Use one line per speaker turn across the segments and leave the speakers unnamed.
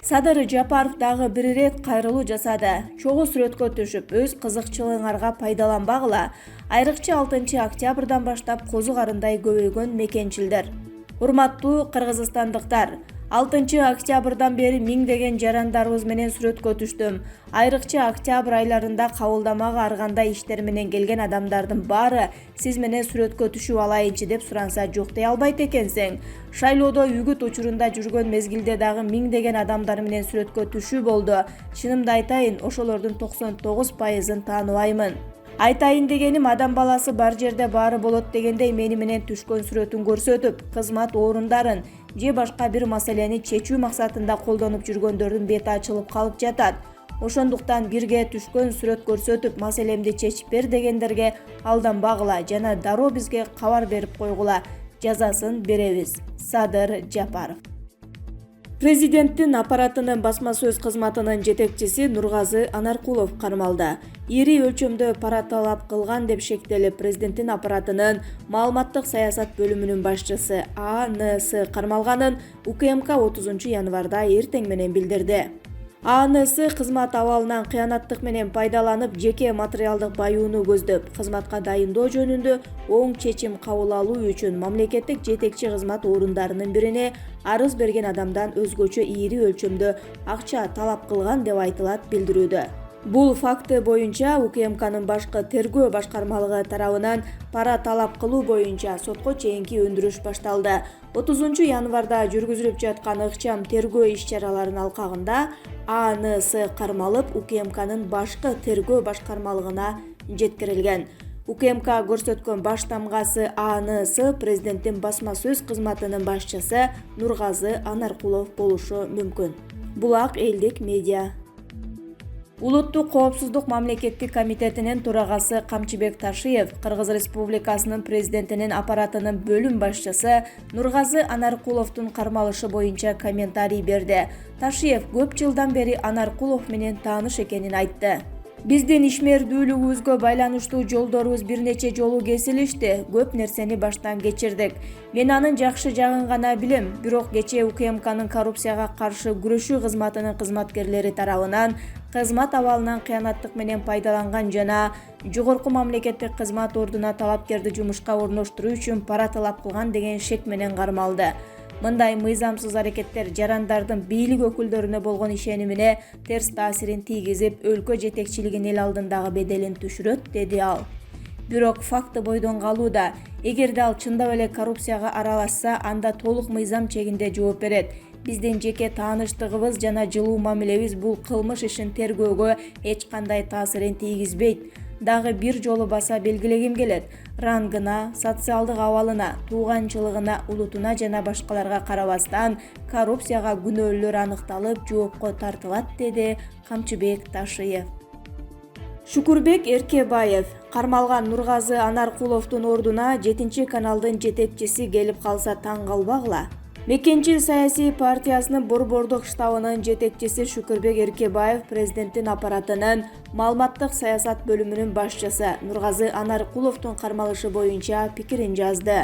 Садыр Жапаров дагы бир ирет кайрылуу жасады. Чогуу сүрөткө түшүп, өз кызыкчылыгыңарга пайдаланбагыла. Айрыкча 6 октябрдан баштап козу карындай көбөйгөн мекенчилдер. Урматтуу кыргызстандыктар, 6 октябрдан бери миңдеген жарандарыбыз менен сүрөткө түштүм. Айрыкча октябрь айларында кабылдамага аргандай иштер менен келген адамдардын баары сиз менен сүрөткө түшүп алайынчы деп суранса жок дей албайт экенсиң. Шайлоодо үгүт учурунда жүргөн мезгилде дагы миңдеген адамдар менен сүрөткө түшүү болду. Чынымды айтайын, ошолордун 99%-ын тааныбаймын. Айтайын дегеним, адам баласы бар жерде баары болот дегендей мени менен түшкөн сүрөтүн көрсөтүп, кызмат орундарын же башка бир маселени чечүү максатында колдонуп жүргөндөрдүн бети ачылып калып жатат. Ошондуктан бирге түшкөн сүрөт көрсөтүп, маселемди чечип бер дегендерге алданбагыла жана дароо бизге кабар берип койгула. Жазасын беребиз. Садыр Жапаров. Президенттин аппаратынын басма сөз кызматынын жетекчиси Нургазы Анаркулов кармалды. Ири өлчөмдө пара талап кылган деп шектелип, президенттин аппаратынын маалыматтык саясат бөлүмүнүн башчысы АНС кармалганын УКМК 30 январда эртең менен билдирди. АНС кызмат абалынан кыянаттык менен пайдаланып, жеке материалдык баюуну көздөп, кызматка дайындоо жөнүндө оң чечим кабыл алуу үчүн мамлекеттик жетекчи кызмат орундарынын бирине арыз берген адамдан өзгөчө ири өлчөмдө акча талап кылган деп айтылат билдирүүдө. Бул факты боюнча УКМКнын башкы тергөө башкармалыгы тарабынан пара талап кылуу боюнча сотко чейинки өндүрүш башталды. 30 январда жүргүзүлүп жаткан ыкчам тергөө иш-чараларынын алкагында АНС кармалып, УКМКнын башкы тергөө башкармалыгына жеткирилген. УКМК көрсөткөн баш тамгасы АНС президенттин басма сөз кызматынын башчысы Нургазы Анаркулов болушу мүмкүн. Булак элдик медиа. Улуттук коопсуздук мамлекеттик комитетинин төрагасы Камчыбек Ташиев Кыргыз Республикасынын президентинин аппаратынын бөлүм башчысы Нургазы Анаркуловдун кармалышы боюнча комментарий берди. Ташиев көп жылдан бери Анаркулов менен тааныш экенин айтты. Биздин ишмердүүлүгүбүзгө байланыштуу жолдорубуз бир нече жолу кесилишти, көп нерсени баштан кечирдик. Мен анын жакшы жагын гана билем, бирок кечээ УКМКнын коррупцияга каршы күрөшүү кызматынын кызматкерлери тарабынан кызмат абалынан кыянаттык менен пайдаланган жана жогорку мамлекеттик кызмат ордуна талапкерди жумушка орноштуруу үчүн пара талап кылган деген шек менен кармалды. Мындай мыйзамсыз аракеттер жарандардын бийлик өкүлдөрүнө болгон ишенимине терс таасирин тийгизип, өлкө жетекчилигинин эл алдындагы беделин түшүрөт, деди ал. Бирок факты бойдон калууда. Эгерде ал чындап эле коррупцияга аралашса, анда толук мыйзам чегинде жооп берет. Биздин жеке тааныштыгыбыз жана жылуу мамилебиз бул кылмыш ишин тергөөгө эч кандай таасирин тийгизбейт. Дагы бир жолу баса белгилегим келет. Рангына, социалдык абалына, тууганчылыгына, улутуна жана башкаларга карабастан коррупцияга күнөөлөр аныкталып, жоопко тартылат, деди Камчыбек Ташиев. Шукурбек Эркебаев кармалган Нургазы Анаркуловдун ордуна 7-каналдын жетекчиси келип калса таң калбагыла. Мекенчил саясий партиясынын Борбордук штабынын жетекчиси Шукурбек Эркебаев президенттин аппаратынын маалыматтык саясат бөлүмүнүн башчысы Нургазы Анаркуловдун кармалышы боюнча пикирин жазды.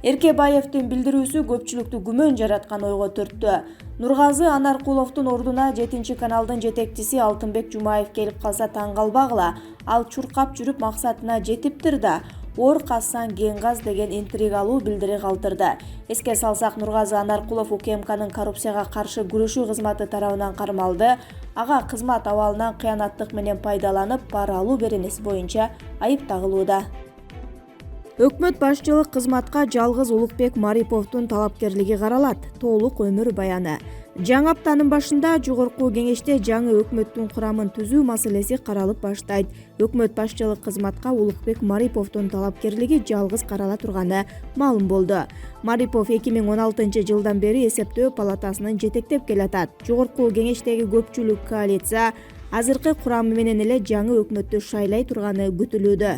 Эркебаевдин билдирүүсү көпчүлүктү күмөн жараткан ойго түрттү. Нургазы Анаркуловдун ордуна 7-каналдын жетекчиси Алтынбек Жумаев келип калса таң калбагыла. Ал чуркап жүрүп максатына жетиптир да. Ор кассаң кеңгаз деген интригалуу билдири калтырды. Эске салсак, Нургазы Анаркулов УКМКнын коррупцияга каршы күрөшүү кызматы тарабынан кармалды. Ага кызмат абалынан кыянаттык менен пайдаланып, пара алуу беренеси боюнча айып тагылууда. Өкмөт башчылык кызматка жалгыз Улукбек Мариповдун талапкерлиги каралат. Толук өмүр баяны. Жаңы аптанын башында жогорку кеңеште жаңы өкмөттүн курамын түзүү маселеси каралып баштайт. Өкмөт башчылык кызматка Улукбек Мариповдун талапкерлиги жалгыз карала турганы маалым болду. Марипов 2016 жылдан бери эсептөө палатасынын жетектеп келатат. Жогорку кеңештеги көпчүлүк коалиция азыркы курамы менен эле жаңы өкмөттү шайлай турганы күтүлүүдө.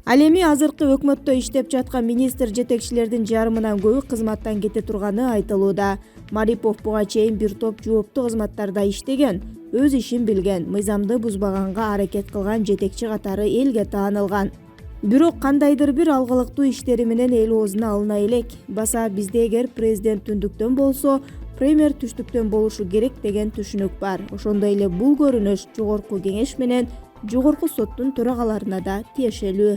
Ал эми азыркы өкмөттө иштеп жаткан министр жетекчилердин жарымынан көбү кызматтан кете турганы айтылууда. Марипов буга чейин бир топ жооптуу кызматтарда иштеген, өз ишин билген, мыйзамды бузбаганга аракет кылган жетекчи катары элге таанылган. Бирок кандайдыр бир алгылыктуу иштери менен эл оозуна алына элек. Баса бизде эгер президент түндүктөн болсо, премьер түштүктөн болушу керек деген түшүнүк бар. Ошондой эле бул көрүнүш Жогорку Кеңеш менен Жогорку соттун төрагаларына да тиешелүү.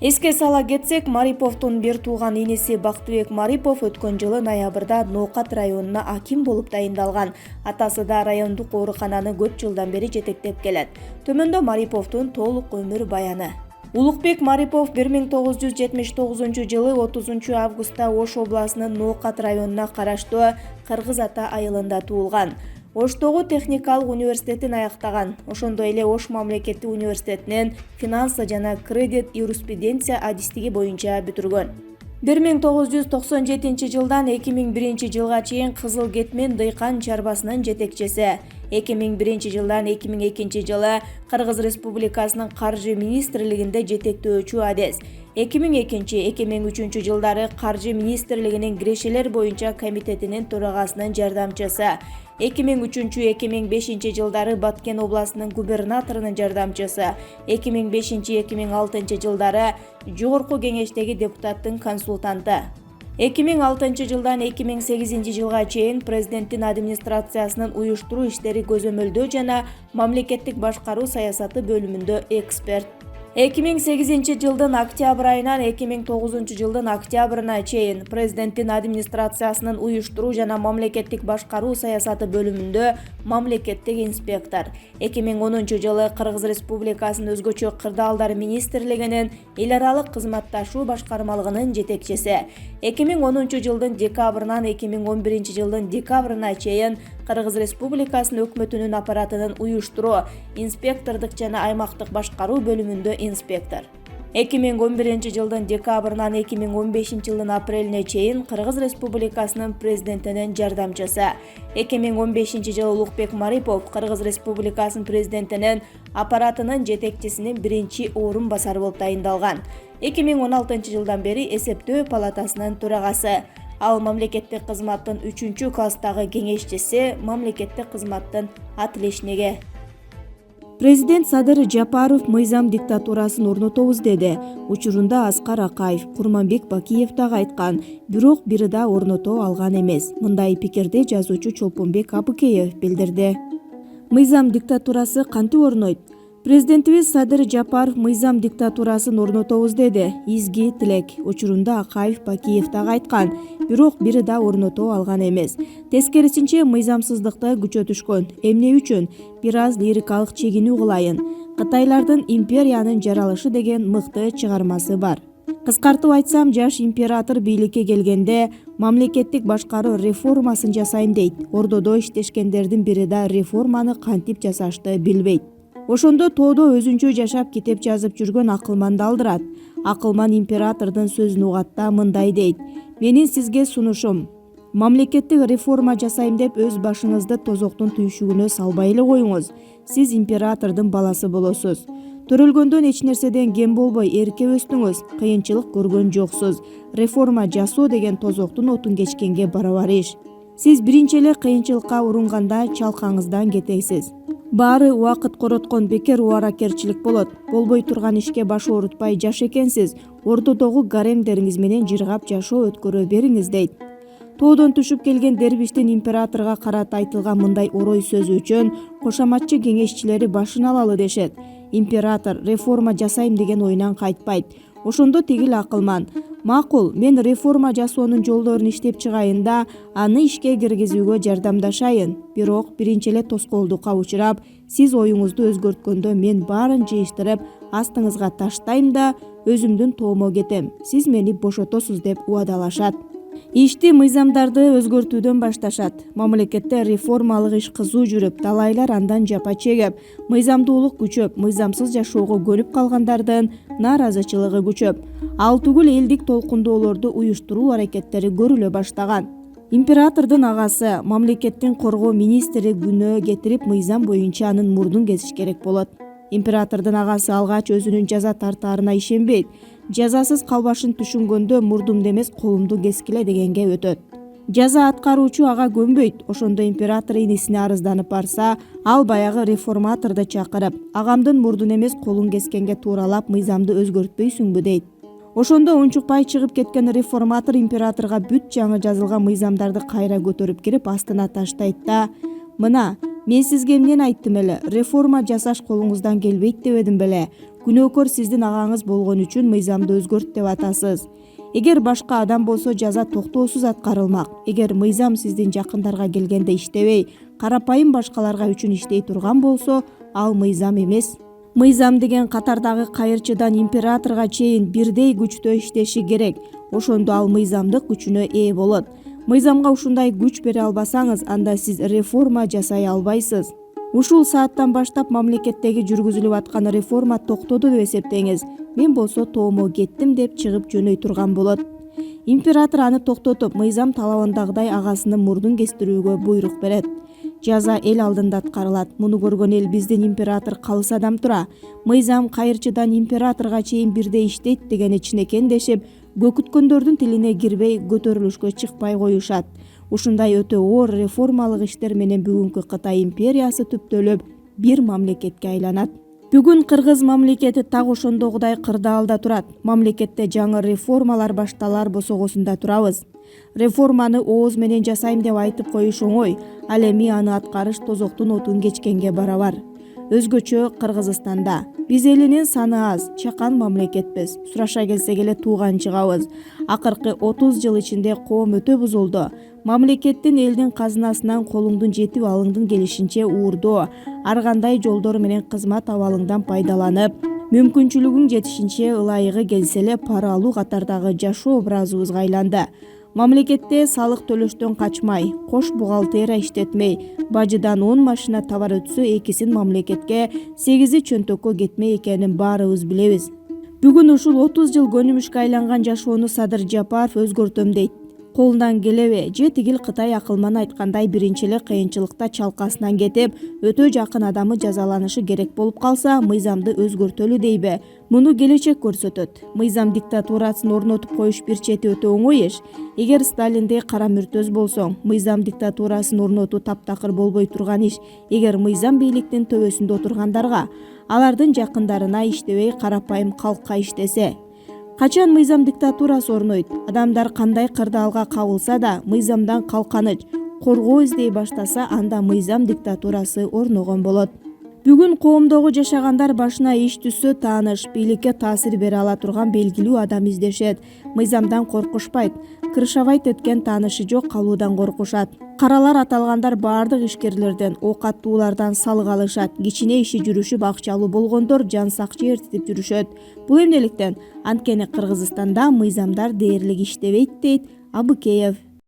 Эске сала кетсек, Мариповдун бир тууган иниси Бактыбек Марипов өткөн жылы ноябрда Ноокат районуна аким болуп дайындалган. Атасы да райондук оорукананы көп жылдан бери жетектеп келет. Төмөндө Мариповдун толук өмүр баяны. Улукбек Марипов 1979 жылы 30 августта Ош областынын Ноокат районуна караштуу Кыргыз Ата айылында туулган. Оштогу техникалык университетин аяктаган. Ошондой эле Ош мамлекеттик университетинен финансы жана кредит юриспруденция адистиги боюнча бүтүргөн. 1997 жылдан 2001 жылга чейин Кызыл Кетмен дыйкан чарбасынын жетекчиси. 2001 жылдан 2002 жылы Кыргыз Республикасынын Каржы министрлигинде жетектөөчү адес. 2002-2003 жылдары Каржы министрлигинин кирешелер боюнча комитетинин төрагасынын жардамчысы. 2003-2005 жылдары Баткен областынын губернаторунун жардамчысы. 2005-2006 жылдары Жогорку Кеңештеги депутаттын консультанты. 2006 жылдан 2008 жылга чейин президенттин администрациясынын уюштуруу иштери көзөмөлдөө жана мамлекеттик башкаруу саясаты бөлүмүндө эксперт. 2008 жылдын октябрь айынан 2009 жылдын октябрына чейин президенттин администрациясынын уюштуруу жана мамлекеттик башкаруу саясаты бөлүмүндө мамлекеттик инспектор. 2010 жылы Кыргыз Республикасынын өзгөчө кырдаалдар министрлигинин эл аралык кызматташуу башкармалыгынын жетекчиси. 2010 жылдын декабрынан 2011 жылдын декабрына чейин Кыргыз Республикасынын өкмөтүнүн аппаратынын уюштуруу, инспектордук жана аймактык башкаруу бөлүмүндө инспектор. 2011 жылдын декабрынан 2015 жылдын апрелине чейин Кыргыз Республикасынын президентинин жардамчысы. 2015 жылы Улукбек Марипов Кыргыз Республикасынын президентинин аппаратынын жетекчисинин биринчи орун басары болуп дайындалган. 2016 жылдан бери эсептөө палатасынын төрагасы. Ал мамлекеттик кызматтын 3 класстагы кеңешчиси, мамлекеттик кызматтын атлешниги. Президент Садыр Жапаров мыйзам диктатурасын орнотобуз деди. Учурунда Аскар Акаев, Курманбек Бакиев дагы айткан, бирок бири да орното алган эмес. Мындай пикирди жазуучу Чолпонбек Абыкеев билдирди. Мыйзам диктатурасы кантип орнойт? Президентибиз Садыр Жапаров мыйзам диктатурасын орнотобуз деди. Изги тилек. Учурунда Акаев, Бакиев дагы айткан, бирок бири да орното алган эмес. Тескерисинче мыйзамсыздыкты күчөтүшкөн. Эмне үчүн? Бир аз лирикалык чегинүү кылайын. Кытайлардын империянын жаралышы деген мыкты чыгармасы бар. Кыскартып айтсам, жаш император бийликке келгенде мамлекеттик башкаруу реформасын жасайм дейт. Ордодо иштешкендердин бири да реформаны кантип жасашты билбейт. Ошондо тоодо өзүнчө жашап китеп жазып жүргөн акылманды алдырат. Акылман императордун сөзүн угат да мындай дейт: менин сизге сунушум, мамлекеттик реформа жасайм деп өз башыңызды тозоктун түйшүгүнө салбай эле коюңуз. Сиз императордун баласы болосуз. Төрөлгөндөн эч нерседен кем болбой эрке өстүңүз, кыйынчылык көргөн жоксуз. Реформа жасоо деген тозоктун отун кечкенге барабар иш. Сиз биринчи эле кыйынчылыкка урунганда чалкаңыздан кетесиз. Баары убакыт короткон бекер убаракерчилик болот. Болбой турган ишке баш оорутпай жаш экенсиз. Ордодогу гаремдериңиз менен жыргап жашоо өткөрө бериңиз дейт. Тоодон түшүп келген дербиштин императорго карата айтылган мындай орой сөзү үчүн кошоматчы кеңешчилери башын алалы дешет. Император реформа жасайм деген оюнан кайтпайт. Ошондо тигил акылман: макул, мен реформа жасоонун жолдорун иштеп чыгайын да, аны ишке киргизүүгө жардамдашайын. Бирок биринчи эле тоскоолдукка учурап, сиз оюңузду өзгөрткөндө мен баарын жыйыштырып астыңызга таштайм да өзүмдүн тоомо кетем. Сиз мени бошотосуз деп убадалашат. Ишти мыйзамдарды өзгөртүүдөн башташат. Мамлекетте реформалык иш кызуу жүрүп, талайлар андан жапа чегип, мыйзамдуулук күчөп, мыйзамсыз жашоого көнүп калгандардын нааразычылыгы күчөп, ал түгүл элдик толкундоолорду уюштуруу аракеттери көрүлө баштаган. Императордун агасы, мамлекеттин коргоо министри күнөө кетирип мыйзам боюнча анын мурдун кесиш керек болот. Императордун агасы алгач өзүнүн жаза тартаарына ишенбейт. Жазасыз калбашын түшүнгөндө мурдумду эмес колумду кескиле дегенге өтөт. Жаза аткаруучу ага көнбөйт. Ошондо император инисине арызданып барса, ал баягы реформаторду чакырып, агамдын мурдун эмес колун кескенге тууралап мыйзамды өзгөртпөйсүңбү дейт. Ошондо унчукпай чыгып кеткен реформатор императорго бүт жаңы жазылган мыйзамдарды кайра көтөрүп кирип астына таштайт да: «Мына, мен сизге эмнени айттым эле, реформа жасаш колуңуздан келбейт дебедим беле. Күнөөкөр сиздин агаңыз болгон үчүн мыйзамды өзгөрт деп атасыз. Эгер башка адам болсо жаза токтоосуз аткарылмак. Эгер мыйзам сиздин жакындарга келгенде иштебей, карапайым башкаларга үчүн иштей турган болсо, ал мыйзам эмес. Мыйзам деген катардагы кайырчыдан императорго чейин бирдей күчтө иштеши керек. Ошондо ал мыйзамдык күчүнө ээ болот. Мыйзамга ушундай күч бере албасаңыз, анда сиз реформа жасай албайсыз. Ушул сааттан баштап мамлекеттеги жүргүзүлүп аткан реформа токтоду деп эсептеңиз. Мен болсо тоомо кеттим деп чыгып жөнөй турган болот. Император аны токтотуп, мыйзам талабындагыдай агасынын мурдун кестирүүгө буйрук берет. Жаза эл алдында аткарылат. Муну көргөн эл биздин император калыс адам тура. Мыйзам кайырчыдан императорго чейин бирдей иштейт деген ичинекендешип, көкүткөндөрдүн тилине кирбей көтөрүлүшкө чыкпай коюшат. Ушундай өтө оор реформалык иштер менен бүгүнкү Кытай империясы түптөлүп, бир мамлекетке айланат. Бүгүн Кыргыз мамлекети так ошондогудай кырдаалда турат. Мамлекетте жаңы реформалар башталар босогосунда турабыз. Реформаны ооз менен жасайм деп айтып коюш оңой, ал эми аны аткарыш тозоктун отун кечкенге барабар. Өзгөчө Кыргызстанда биз элинин саны аз, чакан мамлекетпиз. Сураша келсек эле тууган чыгабыз. Акыркы 30 жыл ичинде коом өтө бузулду. Мамлекеттин элдин казынасынан колуңдун жетип алыңдын келишинче уурдоо, ар кандай жолдор менен кызмат абалыңдан пайдаланып, мүмкүнчүлүгүң жетишинче ылайыгы келсе эле пара алуу катардагы жашоо образыбызга айланды. Мамлекетте салык төлөштөн качмай, кош бухгалтерия иштетмей, бажыдан 10 машина товар өтсө, 2син мамлекетке, 8и чөнтөккө кетмей экенин баарыбыз билебиз. Бүгүн ушул 30 жыл көнүмүшкө айланган жашоону Садыр Жапаров өзгөртөм дейт. Колундан келеби же тигил Кытай акылман айткандай биринчи эле кыйынчылыкта чалкасынан кетип, өтө жакын адамы жазаланышы керек болуп калса, мыйзамды өзгөртөлү дейби? Муну келечек көрсөтөт. Мыйзам диктатурасын орнотуп коюш бир чети өтө оңой иш. Эгер Сталиндей кара мүртөз болсоң, мыйзам диктатурасын орнотуу таптакыр болбой турган иш. Эгер мыйзам бийликтин төбөсүндө отургандарга, алардын жакындарына иштебей карапайым калкка иштесе. Качан мыйзам диктатурасы орнойт? Адамдар кандай кырдаалга кабылса да, мыйзамдан калканыч, коргоо издей баштаса, анда мыйзам диктатурасы орногон болот. Бүгүн коомдогу жашагандар башына иш түшсө тааныш, бийликке таасир бере ала турган белгилүү адам издешет. Мыйзамдан коркушпайт. Крышабайт өткөн таанышы жок калуудан коркушат. Каралар аталгандар баардык ишкерлерден, оокаттуулардан салык алышат. Кичине иши жүрүшүп акчалуу болгондор жан сакчы ээртип жүрүшөт. Бул эмнеликтен? Анткени Кыргызстанда мыйзамдар дээрлик иштебейт дейт Абыкеев.